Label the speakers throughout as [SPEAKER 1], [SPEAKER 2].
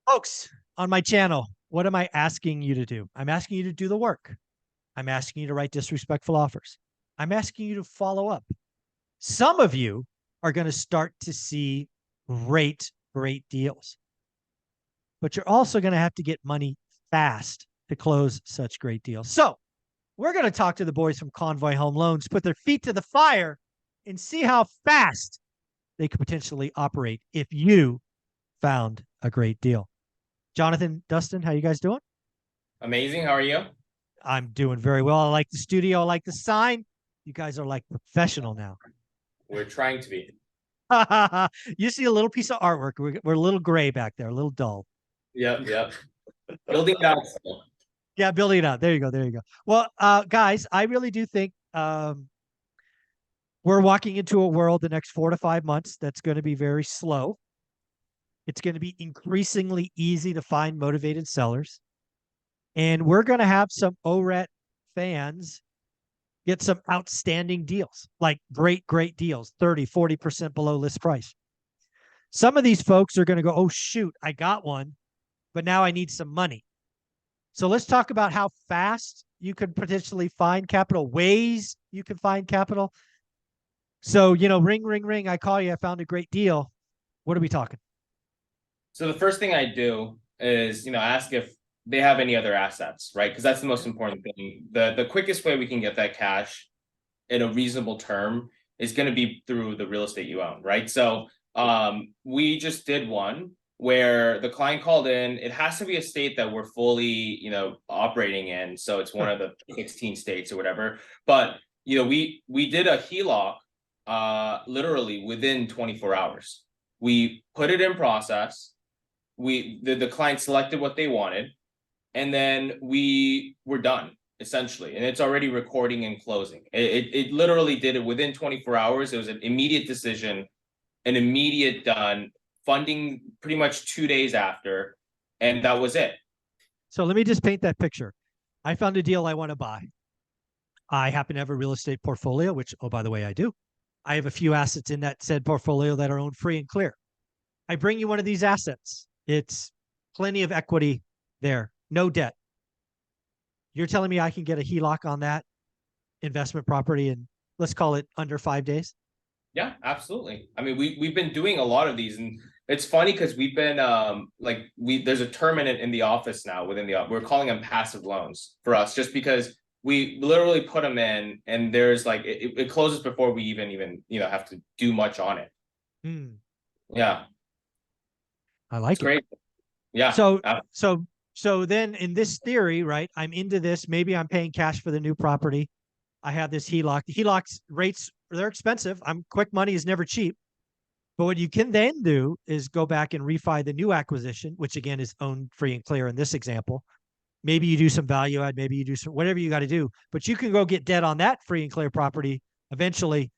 [SPEAKER 1] Folks, on my channel, what am I asking you to do? I'm asking you to do the work. I'm asking you to write disrespectful offers. I'm asking you to follow up. Some of you are going to start to see great deals, but you're also going to have to get money fast to close such great deals. So we're going to talk to the boys from Convoy Home Loans, put their feet to the fire, and see how fast they could potentially operate if you found a great deal. Jonathan, Dustin, how you guys doing?
[SPEAKER 2] Amazing. How are you?
[SPEAKER 1] I'm doing very well. I like the studio. I like the sign. You guys are like professional now.
[SPEAKER 2] We're trying to be.
[SPEAKER 1] You see a little piece of artwork. We're a little gray back there, a little dull.
[SPEAKER 2] Yep. Building it out.
[SPEAKER 1] Yeah, building it out. There you go. There you go. Well, guys, I really do think we're walking into a world the next 4 to 5 months that's going to be very slow. It's going to be increasingly easy to find motivated sellers. And we're going to have some ORET fans get some outstanding deals, like great deals, 30, 40% below list price. Some of these folks are going to go, oh, shoot, I got one, but now I need some money. So let's talk about how fast you could potentially find capital, ways you can find capital. So, ring, I call you, I found a great deal. What are we talking?
[SPEAKER 2] So the first thing I do is, ask if they have any other assets, right? Because that's the most important thing. The quickest way we can get that cash in a reasonable term is going to be through the real estate you own, right? So we just did one where the client called in. It has to be a state that we're fully, operating in. So it's one of the 16 states or whatever. But, we did a HELOC literally within 24 hours. We put it in process. The client selected what they wanted, and then we were done essentially, and it's already recording and closing. It literally did it within 24 hours. It was an immediate decision, an immediate done, funding pretty much 2 days after, and that was it.
[SPEAKER 1] So let me just paint that picture. I found a deal I want to buy. I happen to have a real estate portfolio, which, oh, by the way, I do. I have a few assets in that said portfolio that are owned free and clear. I bring you one of these assets. It's plenty of equity there, no debt. You're telling me I can get a HELOC on that investment property in, let's call it, under 5 days?
[SPEAKER 2] Yeah, absolutely. I mean, we've been doing a lot of these, and it's funny because we've been there's a term in the office now we're calling them passive loans for us, just because we literally put them in, and there's it closes before we even have to do much on it. Yeah,
[SPEAKER 1] I like
[SPEAKER 2] it's great. Yeah.
[SPEAKER 1] So then in this theory, right, I'm into this. Maybe I'm paying cash for the new property. I have this HELOC. The HELOC's rates, they're expensive. Quick money is never cheap. But what you can then do is go back and refi the new acquisition, which again is owned free and clear in this example. Maybe you do some value add, maybe you do some whatever you got to do, but you can go get debt on that free and clear property eventually,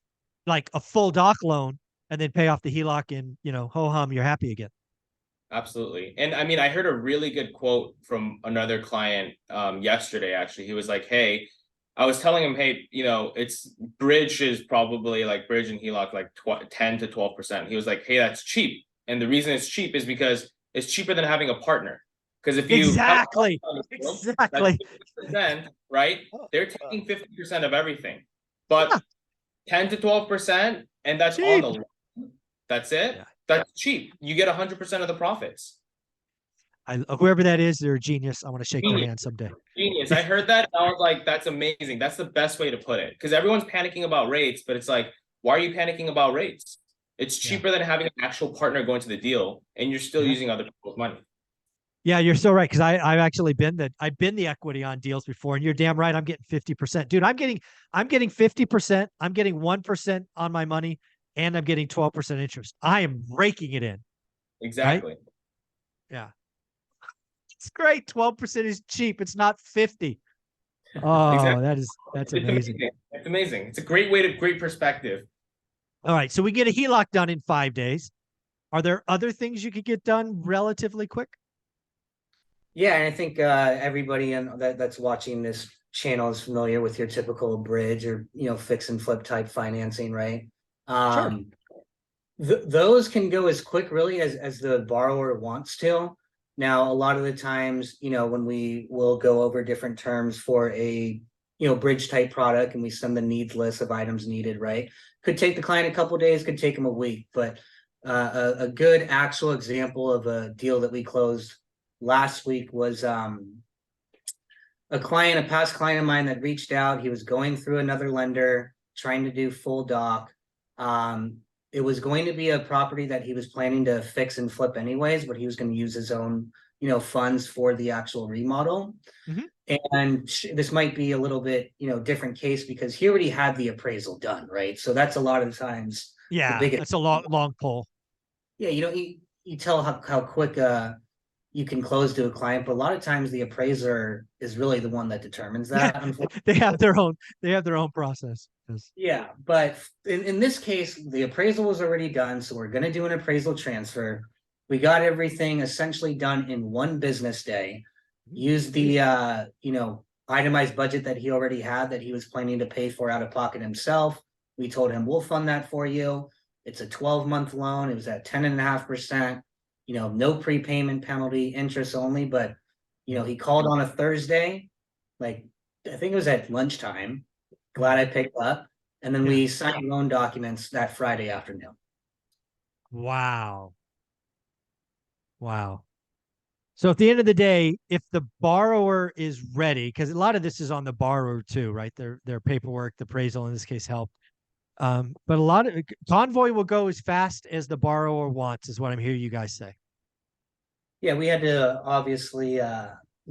[SPEAKER 1] like a full doc loan, and then pay off the HELOC, and ho hum, you're happy again.
[SPEAKER 2] Absolutely. And I mean, I heard a really good quote from another client yesterday, actually. He was like, hey, I was telling him, hey, it's bridge is probably like bridge and HELOC, like 10 to 12%. He was like, hey, that's cheap. And the reason it's cheap is because it's cheaper than having a partner. Because if you
[SPEAKER 1] exactly,
[SPEAKER 2] right, they're taking 50% of everything, but 10 to 12%, and that's cheap. On the loan. That's it. Yeah. That's cheap. You get 100% of the profits.
[SPEAKER 1] Whoever that is, they're a genius. I want to shake their hand someday.
[SPEAKER 2] Genius. I heard that. I was like, that's amazing. That's the best way to put it. Because everyone's panicking about rates, but it's like, why are you panicking about rates? It's cheaper than having an actual partner go into the deal, and you're still using other people's money.
[SPEAKER 1] Yeah, you're so right. Because I've actually been the equity on deals before, and you're damn right. I'm getting 50%, dude. I'm getting 50%. I'm getting 1% on my money, and I'm getting 12% interest. I am raking it in.
[SPEAKER 2] Exactly.
[SPEAKER 1] Right? Yeah. It's great. 12% is cheap. It's not 50. Oh, exactly. That's amazing.
[SPEAKER 2] It's amazing. It's a great perspective.
[SPEAKER 1] All right. So we get a HELOC done in 5 days. Are there other things you could get done relatively quick?
[SPEAKER 3] Yeah, and I think everybody that's watching this channel is familiar with your typical bridge or fix and flip type financing, right? Sure. Those can go as quick really as the borrower wants to, Now, a lot of the times, when we will go over different terms for a, bridge type product and we send the needs list of items needed, right? Could take the client a couple of days, could take them a week, but a good actual example of a deal that we closed last week was a past client of mine that reached out. He was going through another lender, trying to do full doc. It was going to be a property that he was planning to fix and flip anyways, but he was going to use his own, funds for the actual remodel.
[SPEAKER 1] Mhm.
[SPEAKER 3] And this might be a little bit, different case because he already had the appraisal done, right? So that's a lot of times the
[SPEAKER 1] Yeah,
[SPEAKER 3] biggest.
[SPEAKER 1] that's a long pull.
[SPEAKER 3] Yeah, you tell how quick you can close to a client, but a lot of times the appraiser is really the one that determines that.
[SPEAKER 1] They have their own process. Yes.
[SPEAKER 3] Yeah, but in this case, the appraisal was already done, so we're going to do an appraisal transfer. We got everything essentially done in one business day. Use the itemized budget that he already had that he was planning to pay for out of pocket himself. We told him we'll fund that for you. It's a 12-month loan. It was at 10.5%. No prepayment penalty, interest only. But he called on a Thursday, like I think it was at lunchtime. Glad I picked up. And then we signed loan documents that Friday afternoon.
[SPEAKER 1] Wow. So at the end of the day, if the borrower is ready, because a lot of this is on the borrower too, right? Their paperwork, the appraisal in this case helped. But a lot of Convoy will go as fast as the borrower wants, is what I'm hearing you guys say.
[SPEAKER 3] Yeah, we had to obviously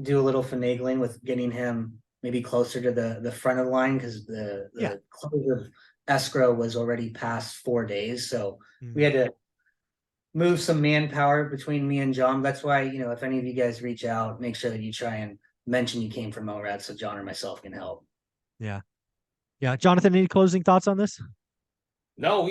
[SPEAKER 3] do a little finagling with getting him maybe closer to the front of the line because the close of escrow was already past 4 days. So we had to move some manpower between me and John. That's why, if any of you guys reach out, make sure that you try and mention you came from ORAD so John or myself can help.
[SPEAKER 1] Yeah. Jonathan, any closing thoughts on this?
[SPEAKER 2] No,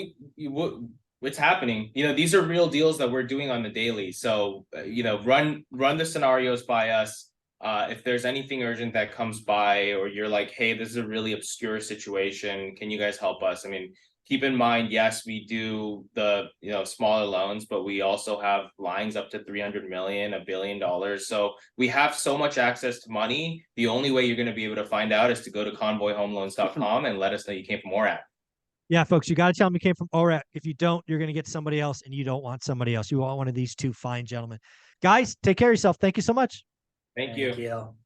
[SPEAKER 2] it's happening. These are real deals that we're doing on the daily. So, run the scenarios by us. If there's anything urgent that comes by, or you're like, hey, this is a really obscure situation, can you guys help us? I mean, keep in mind, yes, we do the smaller loans, but we also have lines up to 300 million, $1 billion. So we have so much access to money. The only way you're going to be able to find out is to go to convoyhomeloans.com and let us know you came from ORAT.
[SPEAKER 1] Yeah, folks, you got to tell them you came from ORAT. If you don't, you're going to get somebody else, and you don't want somebody else. You want one of these two fine gentlemen. Guys, take care of yourself. Thank you so much.
[SPEAKER 2] Thank you.
[SPEAKER 3] Thank you.